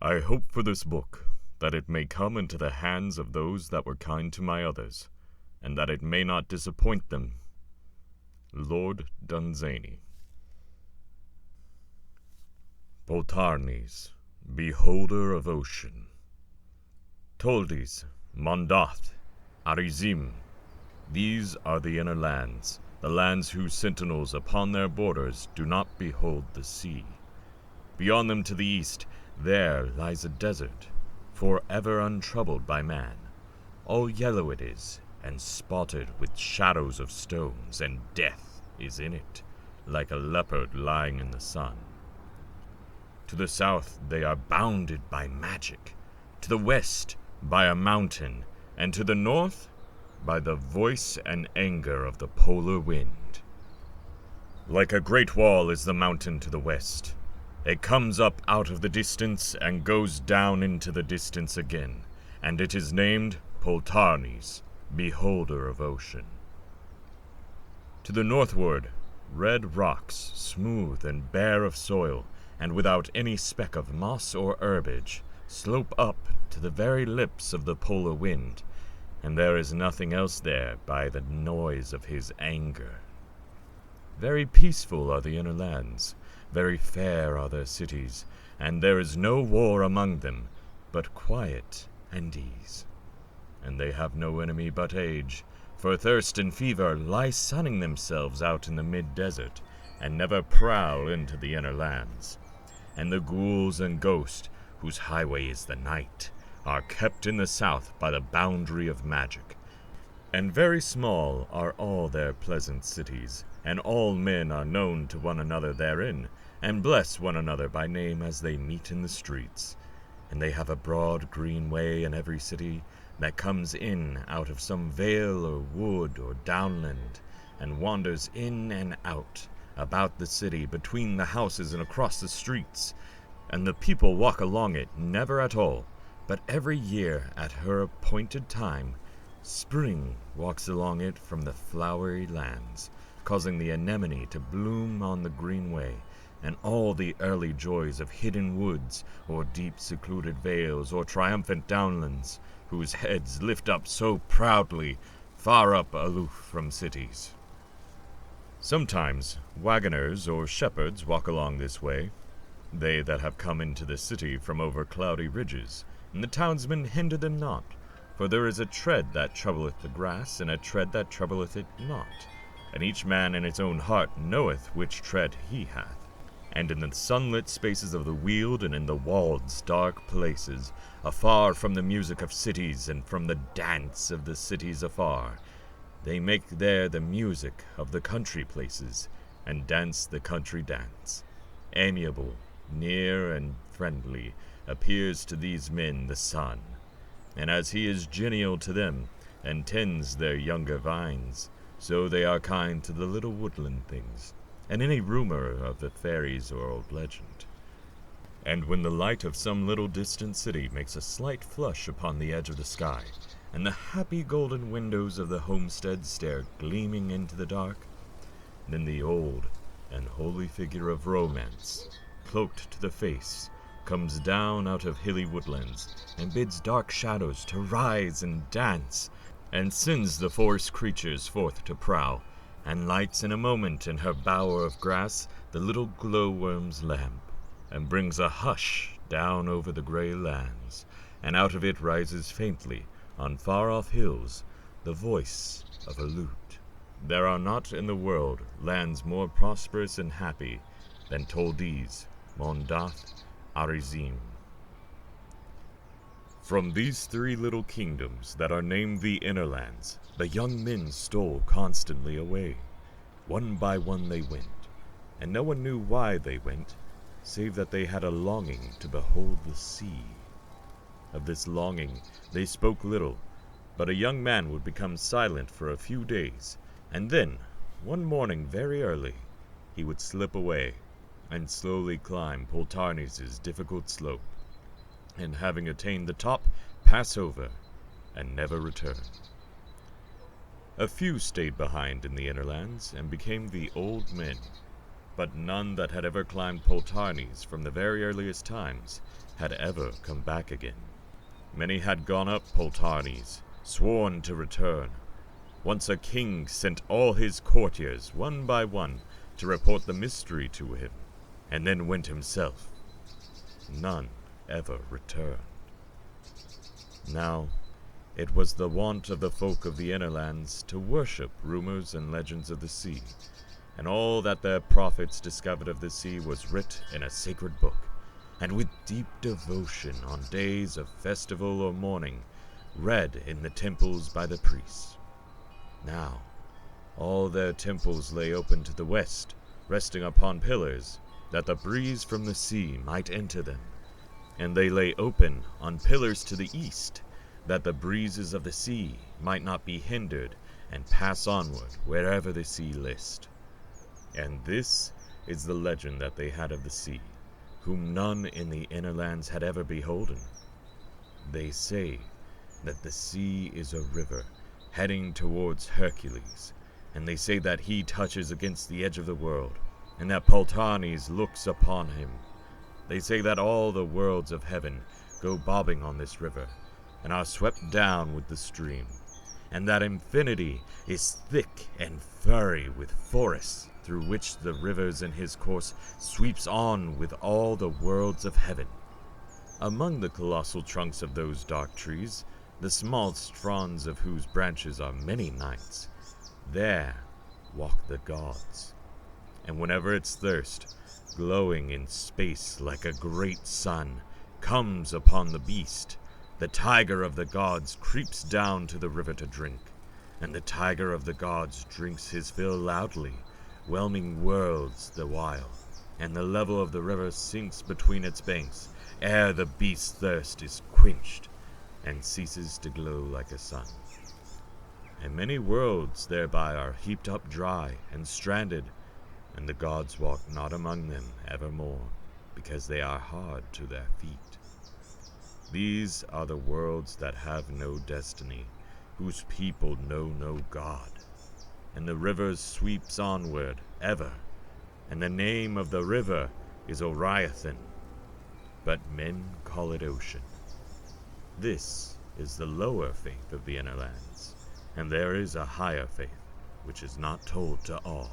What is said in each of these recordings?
I hope for this book that it may come into the hands of those that were kind to my others, and that it may not disappoint them. Lord Dunsany. Poltarnees, beholder of ocean. Toldis, Mondath, Arizim. These are the inner lands, the lands whose sentinels upon their borders do not behold the sea. Beyond them to the east, there lies a desert, forever untroubled by man. All yellow it is, and spotted with shadows of stones, and death is in it, like a leopard lying in the sun. To the south they are bounded by magic, to the west by a mountain, and to the north by the voice and anger of the polar wind. Like a great wall is the mountain to the west. It comes up out of the distance and goes down into the distance again, and it is named Poltarnees, beholder of ocean. To the northward, red rocks, smooth and bare of soil, and without any speck of moss or herbage, slope up to the very lips of the polar wind, and there is nothing else there by the noise of his anger. Very peaceful are the inner lands, very fair are their cities, and there is no war among them, but quiet and ease. And they have no enemy but age, for thirst and fever lie sunning themselves out in the mid-desert, and never prowl into the inner lands. And the ghouls and ghosts, whose highway is the night, are kept in the south by the boundary of magic. And very small are all their pleasant cities, and all men are known to one another therein, and bless one another by name as they meet in the streets. And they have a broad green way in every city, that comes in out of some vale or wood or downland, and wanders in and out about the city, between the houses and across the streets. And the people walk along it never at all, but every year at her appointed time, spring walks along it from the flowery lands, causing the anemone to bloom on the green way, and all the early joys of hidden woods, or deep secluded vales, or triumphant downlands, whose heads lift up so proudly, far up aloof from cities. Sometimes wagoners or shepherds walk along this way, they that have come into the city from over cloudy ridges, and the townsmen hinder them not, for there is a tread that troubleth the grass, and a tread that troubleth it not, and each man in his own heart knoweth which tread he hath. And in the sunlit spaces of the weald, and in the walled dark places, afar from the music of cities, and from the dance of the cities afar, they make there the music of the country places, and dance the country dance. Amiable, near, and friendly appears to these men the sun, and as he is genial to them, and tends their younger vines, so they are kind to the little woodland things, and any rumor of the fairies or old legend. And when the light of some little distant city makes a slight flush upon the edge of the sky, and the happy golden windows of the homestead stare gleaming into the dark, then the old and holy figure of romance, cloaked to the face, comes down out of hilly woodlands, and bids dark shadows to rise and dance, and sends the forest creatures forth to prowl, and lights in a moment in her bower of grass the little glowworm's lamp, and brings a hush down over the gray lands, and out of it rises faintly, on far-off hills, the voice of a lute. There are not in the world lands more prosperous and happy than Toldis, Mondath, Arizim. From these three little kingdoms that are named the inner lands, the young men stole constantly away. One by one they went, and no one knew why they went, save that they had a longing to behold the sea. Of this longing they spoke little, but a young man would become silent for a few days, and then, one morning very early, he would slip away, and slowly climb Poltarnees' difficult slope, and having attained the top, pass over, and never return. A few stayed behind in the inner lands, and became the old men, but none that had ever climbed Poltarnees from the very earliest times had ever come back again. Many had gone up Poltarnees, sworn to return. Once a king sent all his courtiers, one by one, to report the mystery to him, and then went himself. None ever returned. Now, it was the wont of the folk of the inner lands to worship rumors and legends of the sea, and all that their prophets discovered of the sea was writ in a sacred book, and with deep devotion on days of festival or mourning, read in the temples by the priests. Now, all their temples lay open to the west, resting upon pillars, that the breeze from the sea might enter them, and they lay open on pillars to the east, that the breezes of the sea might not be hindered and pass onward wherever the sea list. And this is the legend that they had of the sea, whom none in the inner lands had ever beholden. They say that the sea is a river heading towards Hercules, and they say that he touches against the edge of the world, and that Poltarnees looks upon him. They say that all the worlds of heaven go bobbing on this river, and are swept down with the stream, and that infinity is thick and furry with forests, through which the rivers in his course sweeps on with all the worlds of heaven. Among the colossal trunks of those dark trees, the smallest fronds of whose branches are many nights, there walk the gods. And whenever its thirst, glowing in space like a great sun, comes upon the beast, the tiger of the gods creeps down to the river to drink, and the tiger of the gods drinks his fill loudly, whelming worlds the while, and the level of the river sinks between its banks, ere the beast's thirst is quenched, and ceases to glow like a sun. And many worlds thereby are heaped up dry and stranded, and the gods walk not among them evermore, because they are hard to their feet. These are the worlds that have no destiny, whose people know no God. And the river sweeps onward ever, and the name of the river is Oriathan, but men call it ocean. This is the lower faith of the inner lands, and there is a higher faith, which is not told to all.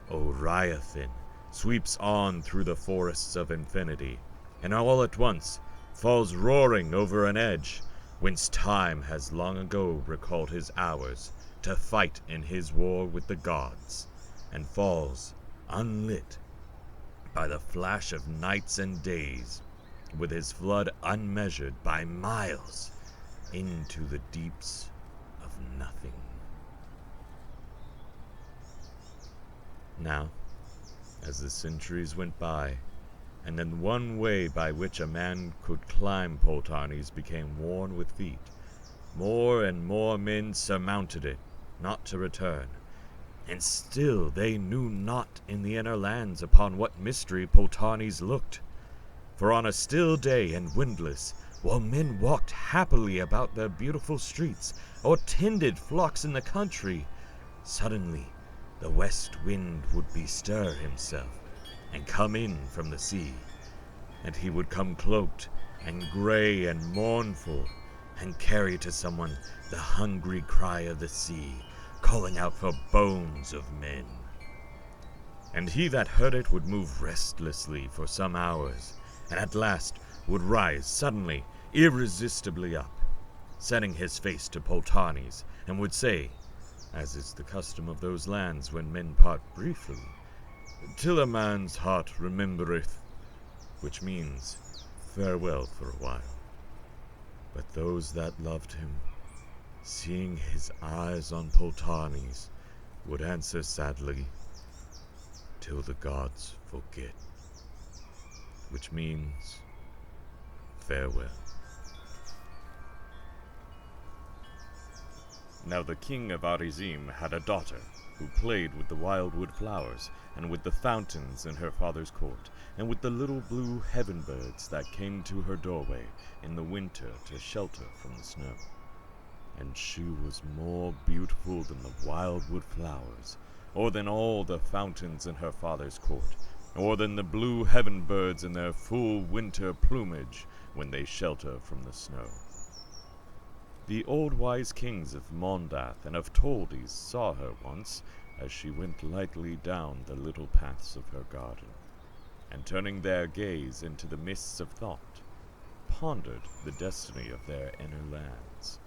Oriathan sweeps on through the forests of infinity, and all at once falls roaring over an edge, whence time has long ago recalled his hours to fight in his war with the gods, and falls unlit by the flash of nights and days, with his flood unmeasured by miles, into the deeps of nothing. Now, as the centuries went by, and then one way by which a man could climb Poltarnees became worn with feet, more and more men surmounted it, not to return, and still they knew not in the inner lands upon what mystery Poltarnees looked. For on a still day and windless, while men walked happily about their beautiful streets, or tended flocks in the country, suddenly the west wind would bestir himself, and come in from the sea, and he would come cloaked, and grey and mournful, and carry to someone the hungry cry of the sea, calling out for bones of men. And he that heard it would move restlessly for some hours, and at last would rise suddenly, irresistibly up, setting his face to Poltarnees, and would say, as is the custom of those lands when men part briefly, "Till a man's heart remembereth," which means farewell for a while. But those that loved him, seeing his eyes on Poltarnees, would answer sadly, "Till the gods forget," which means farewell. Now the king of Arizim had a daughter, who played with the wildwood flowers, and with the fountains in her father's court, and with the little blue heaven birds that came to her doorway in the winter to shelter from the snow. And she was more beautiful than the wildwood flowers, or than all the fountains in her father's court, or than the blue heaven birds in their full winter plumage when they shelter from the snow. The old wise kings of Mondath and of Toldes saw her once as she went lightly down the little paths of her garden, and turning their gaze into the mists of thought, pondered the destiny of their inner lands.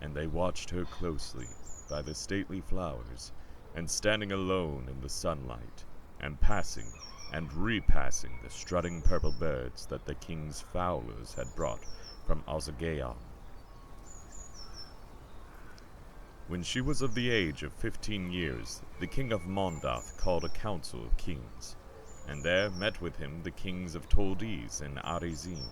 And they watched her closely by the stately flowers, and standing alone in the sunlight, and passing and repassing the strutting purple birds that the king's fowlers had brought from Osagaon. When she was of the age of 15 years, the king of Mondath called a council of kings, and there met with him the kings of Toldes and Arizim.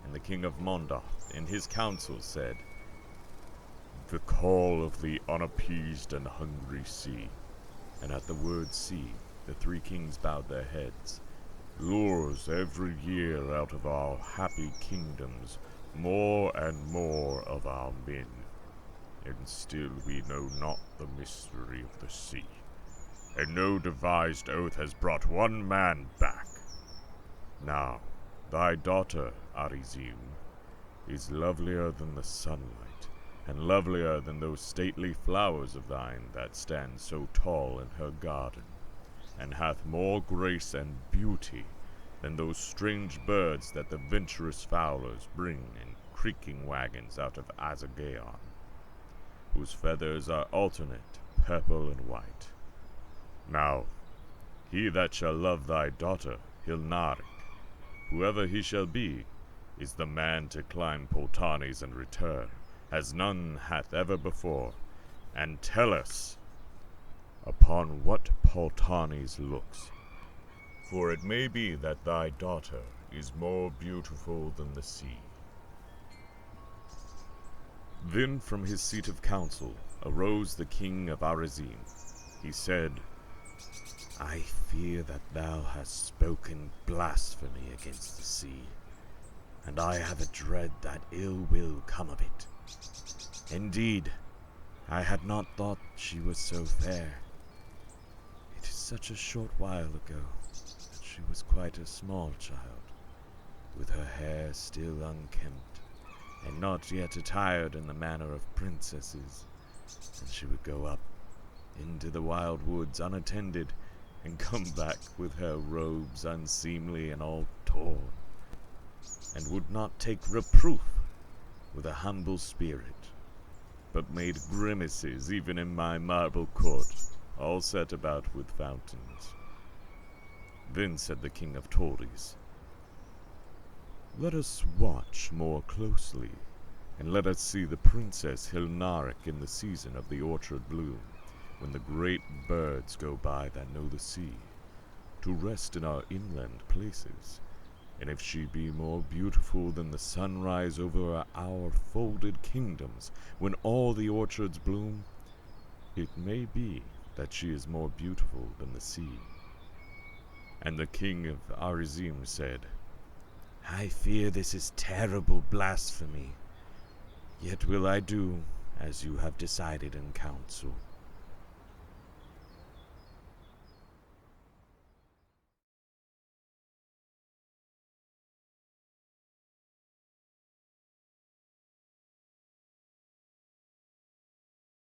And the king of Mondath in his council said, "The call of the unappeased and hungry sea," and at the word sea, the three kings bowed their heads, "lures every year out of our happy kingdoms more and more of our men, and still we know not the mystery of the sea, and no devised oath has brought one man back. Now, thy daughter, Arizim, is lovelier than the sunlight, and lovelier than those stately flowers of thine that stand so tall in her garden, and hath more grace and beauty than those strange birds that the venturous fowlers bring in creaking wagons out of Azagaon, whose feathers are alternate purple and white. Now, he that shall love thy daughter, Hilnarik, whoever he shall be, is the man to climb Poltarnees and return, as none hath ever before, and tell us upon what Poltarnees looks. For it may be that thy daughter is more beautiful than the sea." Then from his seat of council arose the king of Arizim. He said, "I fear that thou hast spoken blasphemy against the sea, and I have a dread that ill will come of it. Indeed, I had not thought she was so fair. It is such a short while ago that she was quite a small child, with her hair still unkempt, and not yet attired in the manner of princesses, and she would go up into the wild woods unattended, and come back with her robes unseemly and all torn, and would not take reproof with a humble spirit, but made grimaces even in my marble court, all set about with fountains." Then said the king of Toldes, "Let us watch more closely, and let us see the Princess Hilnarik in the season of the orchard bloom, when the great birds go by that know the sea, to rest in our inland places. And if she be more beautiful than the sunrise over our folded kingdoms, when all the orchards bloom, it may be that she is more beautiful than the sea." And the king of Arizim said, "I fear this is terrible blasphemy, yet will I do as you have decided in council.